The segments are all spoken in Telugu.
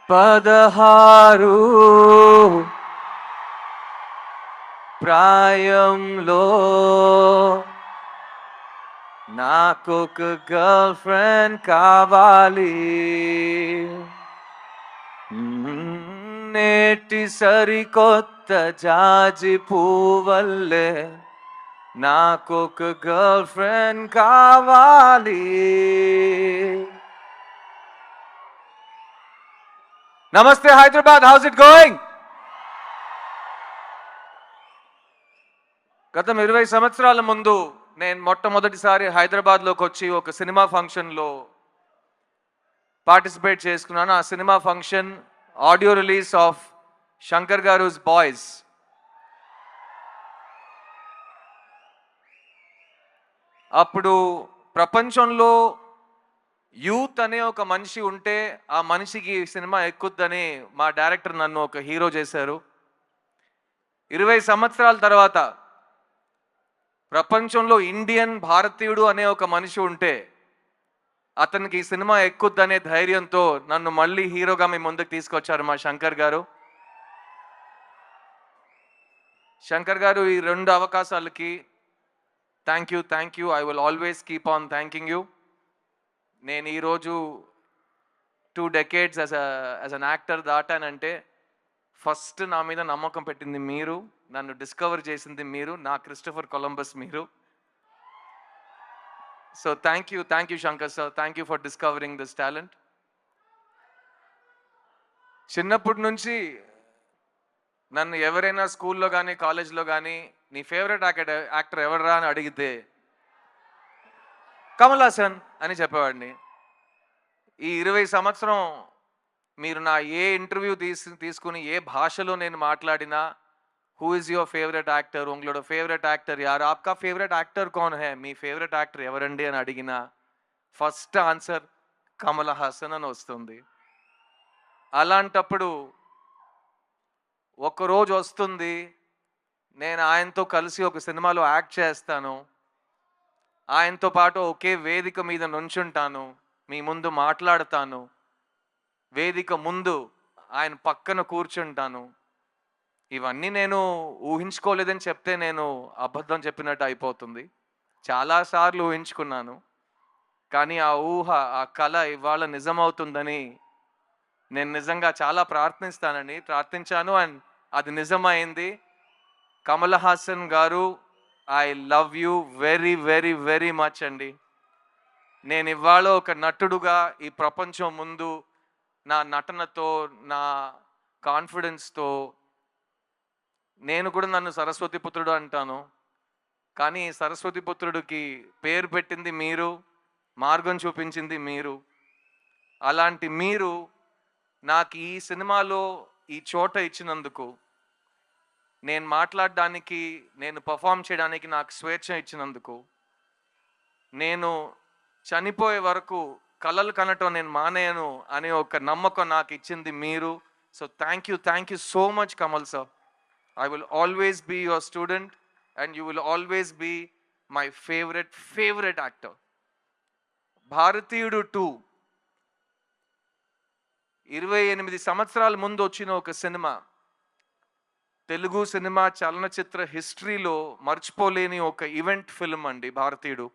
పదహారు ప్రాయంలో నాకొక గర్ల్ ఫ్రెండ్ కావాలి. నేటి సరికొత్త జాజి పువ్వల్లే నాకొక గర్ల్ ఫ్రెండ్ కావాలి. నమస్తే హైదరాబాద్, హౌస్ ఇట్ గోయింగ్? గతం 20 సంవత్సరాల ముందు నేను మొట్టమొదటిసారి హైదరాబాద్లోకి వచ్చి ఒక సినిమా ఫంక్షన్లో పార్టిసిపేట్ చేసుకున్నాను. ఆ cinema function audio release of Shankar గారుస్ బాయ్స్. అప్పుడు ప్రపంచంలో యూత్ అనే ఒక మనిషి ఉంటే ఆ మనిషికి సినిమా ఎక్కుద్దని మా డైరెక్టర్ నన్ను ఒక హీరో చేశారు. 20 సంవత్సరాల తర్వాత ప్రపంచంలో ఇండియన్ భారతీయుడు అనే ఒక మనిషి ఉంటే అతనికి ఈ సినిమా ఎక్కుద్దనే ధైర్యంతో నన్ను మళ్ళీ హీరోగా మీ ముందుకు తీసుకొచ్చారు మా శంకర్ గారు. శంకర్ గారు ఈ 2 అవకాశాలకి thank you. I will always keep on thanking you. నేను ఈరోజు 2 decades యాజ్ అన్ యాక్టర్ దాటానంటే ఫస్ట్ నా మీద నమ్మకం పెట్టింది మీరు, నన్ను డిస్కవర్ చేసింది మీరు, నా క్రిస్టఫర్ కొలంబస్ మీరు. So thank you Shankar sir, thank you for discovering this talent. చిన్నప్పటి నుంచి నన్ను ఎవరైనా స్కూల్లో కానీ కాలేజ్లో కానీ నీ ఫేవరెట్ యాక్టర్ ఎవడరా అని అడిగితే కమల్ హాసన్ అని చెప్పేవాడిని. ఈ 20 సంవత్సరం మీరు నా ఏ ఇంటర్వ్యూ తీసుకుని ఏ భాషలో నేను మాట్లాడినా who is your favourite actor, ఉంగళోడ ఫేవరెట్ యాక్టర్ యార్, ఆప్కా ఫేవరెట్ యాక్టర్ కౌన్ హే, మీ ఫేవరెట్ యాక్టర్ ఎవరండి అని అడిగినా ఫస్ట్ ఆన్సర్ కమల్ హాసన్ అని వస్తుంది. అలాంటప్పుడు ఒకరోజు వస్తుంది నేను ఆయనతో కలిసి ఒక సినిమాలో యాక్ట్ చేస్తాను, ఆయనతో పాటు ఒకే వేదిక మీద నుంచుంటాను, మీ ముందు మాట్లాడతాను, వేదిక ముందు ఆయన పక్కన కూర్చుంటాను. ఇవన్నీ నేను ఊహించుకోలేదని చెప్తే నేను అబద్ధం చెప్పినట్టు అయిపోతుంది. చాలాసార్లు ఊహించుకున్నాను, కానీ ఆ ఊహ, ఆ కళ ఇవాళ నిజమవుతుందని నేను నిజంగా చాలా ప్రార్థించాను అండ్ అది నిజమైంది. కమల్ హాసన్ గారు, I love you very very very much అండి. నేను ఇవాళ ఒక నటుడుగా ఈ ప్రపంచం ముందు నా నటనతో, నా కాన్ఫిడెన్స్తో, నేను కూడా నన్ను సరస్వతి పుత్రుడు అంటాను, కానీ సరస్వతి పుత్రుడికి పేరు పెట్టింది మీరు, మార్గం చూపించింది మీరు. అలాంటి మీరు నాకు ఈ సినిమాలో ఈ చోట ఇచ్చినందుకు, నేను మాట్లాడడానికి, నేను పర్ఫామ్ చేయడానికి నాకు స్వేచ్ఛ ఇచ్చినందుకు, నేను చనిపోయే వరకు కలలు కనటం నేను మానేయను అనే ఒక నమ్మకం నాకు ఇచ్చింది మీరు. So thank you so much Kamal sir. I will always be your student and you will always be my favourite actor. Bharateeyudu 2 28 సంవత్సరాల ముందు వచ్చిన ఒక సినిమా, తెలుగు సినిమా చలనచిత్ర హిస్టరీలో మర్చిపోలేని ఒక ఈవెంట్ ఫిల్మ్ అండి భారతీయుడు.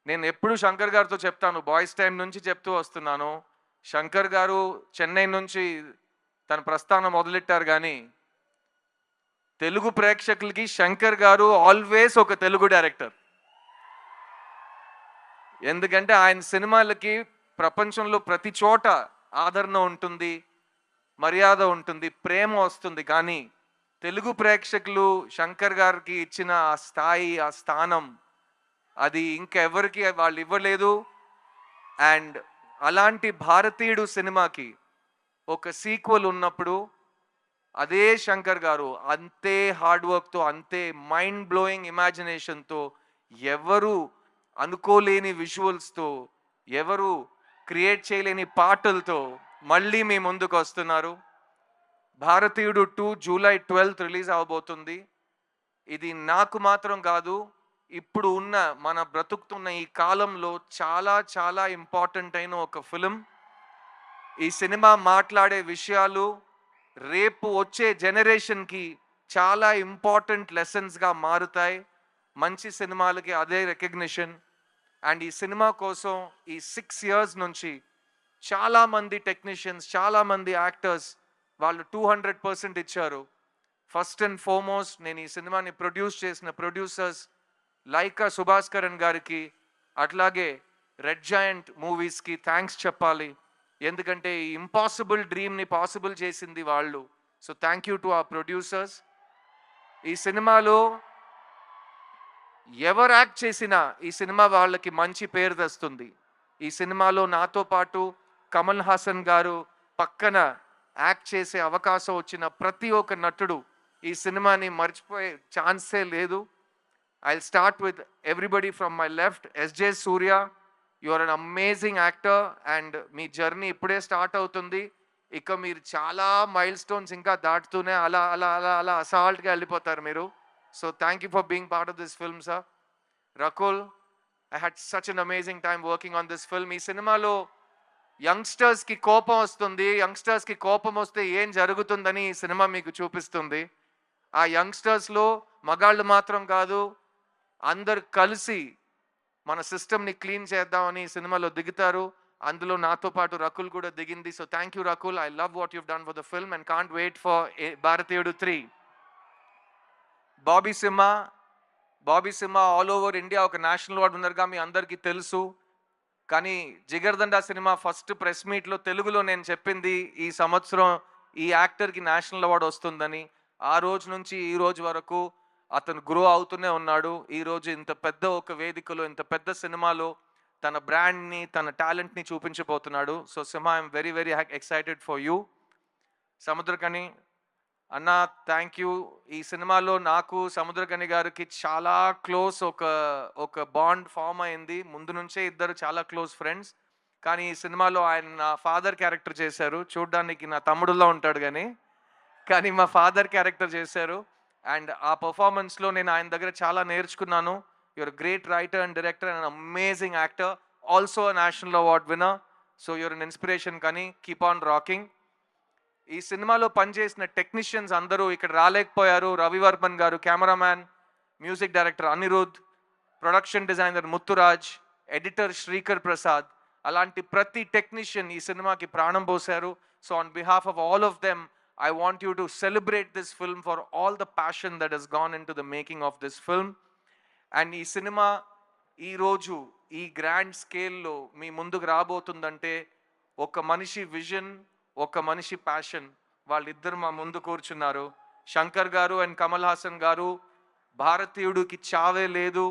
నేను ఎప్పుడు శంకర్ గారితో చెప్తాను, బాయ్స్ టైం నుంచి చెప్తూ వస్తున్నాను, శంకర్ గారు చెన్నై నుంచి తన ప్రస్థానం మొదలెట్టారు, కానీ తెలుగు ప్రేక్షకులకి శంకర్ గారు ఆల్వేస్ ఒక తెలుగు డైరెక్టర్. ఎందుకంటే ఆయన సినిమాలకి ప్రపంచంలో ప్రతి చోట ఆదరణ ఉంటుంది, మర్యాద ఉంటుంది, ప్రేమ వస్తుంది, కానీ తెలుగు ప్రేక్షకులు శంకర్ గారికి ఇచ్చిన ఆ స్థాయి, ఆ స్థానం అది ఇంకెవరికి వాళ్ళు ఇవ్వలేదు. అండ్ అలాంటి భారతీయుడు సినిమాకి ఒక సీక్వెల్ ఉన్నప్పుడు అదే శంకర్ గారు అంతే హార్డ్ వర్క్తో, అంతే మైండ్ బ్లోయింగ్ ఇమాజినేషన్తో, ఎవరు అనుకోలేని విజువల్స్తో, ఎవరు క్రియేట్ చేయలేని పాటలతో మళ్ళీ మీ ముందుకు వస్తున్నారు. భారతీయుడు 2 జూలై 12 రిలీజ్ అవబోతుంది. ఇది నాకు మాత్రం కాదు, ఇప్పుడు ఉన్న మన బ్రతుకుతున్న ఈ కాలంలో చాలా చాలా ఇంపార్టెంట్ అయిన ఒక ఫిలిం. ఈ సినిమా మాట్లాడే విషయాలు రేపు వచ్చే జనరేషన్కి చాలా ఇంపార్టెంట్ లెసన్స్గా మారుతాయి. మంచి సినిమాలకి అదే రికగ్నిషన్. అండ్ ఈ సినిమా కోసం ఈ 6 years నుంచి చాలామంది టెక్నీషియన్స్, చాలామంది యాక్టర్స్ వాళ్ళు 200% ఇచ్చారు. ఫస్ట్ అండ్ ఫార్మోస్ట్ నేను ఈ సినిమాని ప్రొడ్యూస్ చేసిన ప్రొడ్యూసర్స్ లైకా సుభాస్కరన్ గారికి, అట్లాగే రెడ్ జాయింట్ మూవీస్కి థ్యాంక్స్ చెప్పాలి. ఎందుకంటే ఈ ఇంపాసిబుల్ డ్రీమ్ని పాసిబుల్ చేసింది వాళ్ళు. సో థ్యాంక్ యూ టు ఆ ప్రొడ్యూసర్స్. ఈ సినిమాలో ఎవరు యాక్ట్ చేసినా ఈ సినిమా వాళ్ళకి మంచి పేరు తెస్తుంది. ఈ సినిమాలో నాతో పాటు కమల్ హాసన్ గారు పక్కన యాక్ట్ చేసే అవకాశం వచ్చిన ప్రతి ఒక్క నటుడు ఈ సినిమాని మర్చిపోయే ఛాన్సే లేదు. I'll start with everybody from my left. S.J. Surya, you are an amazing actor and me journey ఇప్పుడే స్టార్ట్ అవుతుంది. ఇక మీరు చాలా మైల్ స్టోన్స్ ఇంకా దాటుతూనే అలా అలా అలా అలా అసాల్ట్గా వెళ్ళిపోతారు మీరు. So thank you for being part of this film sir. Rakul, I had such an amazing time working on this film. ఈ సినిమాలో యంగ్స్టర్స్కి కోపం వస్తుంది, యంగ్స్టర్స్కి కోపం వస్తే ఏం జరుగుతుందని ఈ సినిమా మీకు చూపిస్తుంది. ఆ యంగ్స్టర్స్లో మగాళ్ళు మాత్రం కాదు, అందరు కలిసి మన సిస్టమ్ని క్లీన్ చేద్దామని ఈ సినిమాలో దిగుతారు. అందులో నాతో పాటు రకుల్ కూడా దిగింది. So thank you Rakul. I love what you've done for the film and can't wait for Bharateeyudu 3. Bobby Simha all over India ఒక నేషనల్ అవార్డు విన్నర్గా మీ అందరికీ తెలుసు. కానీ జిగర్దండా సినిమా ఫస్ట్ ప్రెస్ మీట్లో తెలుగులో నేను చెప్పింది ఈ సంవత్సరం ఈ యాక్టర్కి నేషనల్ అవార్డు వస్తుందని. ఆ రోజు నుంచి ఈ రోజు వరకు అతను గ్రో అవుతూనే ఉన్నాడు. ఈరోజు ఇంత పెద్ద ఒక వేదికలో, ఇంత పెద్ద సినిమాలో తన బ్రాండ్ని, తన టాలెంట్ని చూపించబోతున్నాడు. So Simha, I'm very very excited for you. Samuthirakani అన్న, థ్యాంక్ యూ. ఈ సినిమాలో నాకు సముద్రకని గారికి చాలా క్లోజ్ ఒక బాండ్ ఫామ్ అయింది. ముందు నుంచే ఇద్దరు చాలా క్లోజ్ ఫ్రెండ్స్. కానీ ఈ సినిమాలో ఆయన నా ఫాదర్ క్యారెక్టర్ చేశారు. చూడ్డానికి నా తమ్ముడులో ఉంటాడు కానీ మా ఫాదర్ క్యారెక్టర్ చేశారు. అండ్ ఆ పర్ఫార్మెన్స్లో నేను ఆయన దగ్గర చాలా నేర్చుకున్నాను. You're great writer and director and amazing actor, also national award winner. So you're an inspiration. కానీ కీప్ ఆన్ రాకింగ్. ఈ సినిమాలో పనిచేసిన టెక్నీషియన్స్ అందరూ ఇక్కడ రాలేకపోయారు. Ravivarman garu cameraman, music director Anirudh, production designer Muthuraj, editor Srikar Prasad, అలాంటి ప్రతి టెక్నీషియన్ ఈ సినిమాకి ప్రాణం పోశారు. So on behalf of all of them, I want you to celebrate this film for all the passion that has gone into the making of this film. And ఈ సినిమా ఈరోజు ఈ గ్రాండ్ స్కేల్లో మీ ముందుకు రాబోతుందంటే ఒక మనిషి విజన్, ఒక మనిషి ప్యాషన్, వాళ్ళిద్దరు మా ముందు కూర్చున్నారు. శంకర్ గారు అండ్ కమల్ హాసన్ గారు. భారతీయుడికి చావే లేదు.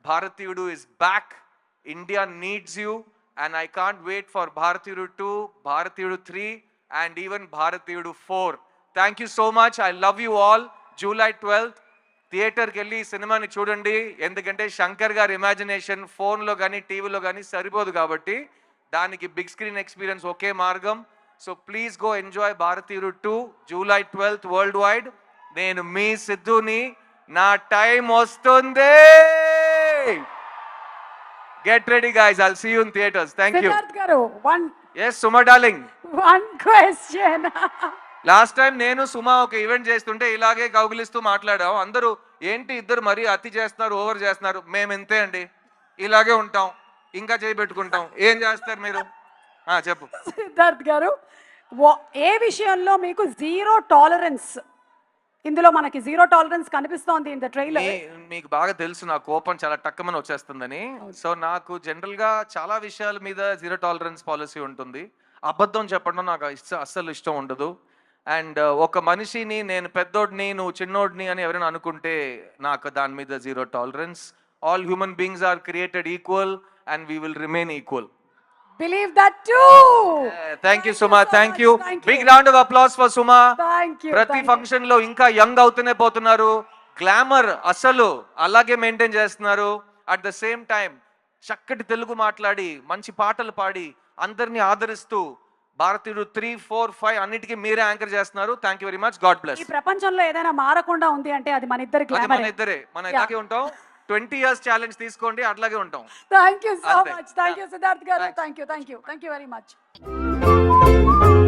భారతీయుడు is back. India needs you and I can't wait for భారతీయుడు 2, భారతీయుడు 3 and even భారతీయుడు 4. Thank you so much. I love you all. July 12th థియేటర్కి వెళ్ళి ఈ సినిమాని చూడండి. ఎందుకంటే శంకర్ గారి ఇమాజినేషన్ ఫోన్లో కానీ టీవీలో కానీ సరిపోదు కాబట్టి దానికి బిగ్ స్క్రీన్ ఎక్స్పీరియన్స్ ఒకే మార్గం. సో ప్లీజ్ గో ఎంజాయ్ భారతీయుడు 2, July 12th వరల్డ్ వైడ్. నేను మీ సిద్ధుని. నా టైం వస్తుంది. Get ready guys. I'll see you in theaters. Thank you. Siddharth garu, Yes, Suma darling. one question. Last time నేను సుమా ఒక ఈవెంట్ చేస్తుంటే ఇలాగే కౌగిలిస్తూ మాట్లాడాం. అందరూ ఏంటి ఇద్దరు మరీ అతి చేస్తున్నారు, ఓవర్ చేస్తున్నారు. మేము ఇంతే అండి, ఇలాగే ఉంటాం, ఇంకా చేయబెట్టుకుంటాం. ఏం చేస్తారు మీరు? చెప్పు సిద్ధార్థ్ గారు, ఏ విషయంలో మీకు జీరో టాలరెన్స్? ఇందులో మనకి జీరో టాలరెన్స్ కనిపిస్తోంది ఇన్ ద ట్రైలర్. మీకు బాగా తెలుసు నా కోపం చాలా టక్కమని వచ్చేస్తుందని. సో నాకు జనరల్ గా చాలా విషయాల మీద జీరో టాలరెన్స్ పాలసీ ఉంటుంది. అబద్ధం చెప్పడం నాకు అస్సలు ఇష్టం ఉండదు. అండ్ ఒక మనిషిని నేను పెద్దోడిని నువ్వు చిన్నోడిని అని ఎవరైనా అనుకుంటే నాకు దాని మీద zero tolerance. All human beings are created equal and we will remain equal. Believe that too. Thank you Suma. Thank you. Big round of applause for Suma. Thank you. ప్రతి ఫంక్షన్ లో ఇంకా యంగ్ అవుతూనే పోతున్నారు. గ్లామర్ అసలు అలాగే మెయింటైన్ చేస్తున్నారు. అట్ ద సేమ్ టైం చక్కటి తెలుగు మాట్లాడి మంచి పాటలు పాడి అందరినీ ఆదరిస్తూ భారతీయుడు 3, 4, 5 అన్నిటికీ మీరే యాంకర్ చేస్తున్నారు. Thank you very much. God bless. ఈ ప్రపంచంలో ఏదైనా మారకుండా ఉంది అంటే అది మన ఇద్దరి గ్లామర్. మన ఇద్దరే, మనం ఇలాగే ఉంటాం. 20 years ఛాలెంజ్ తీసుకోండి, అట్లాగే ఉంటాం. Thank you so much. Thank you Siddharth garu. Thank you very much. Thank you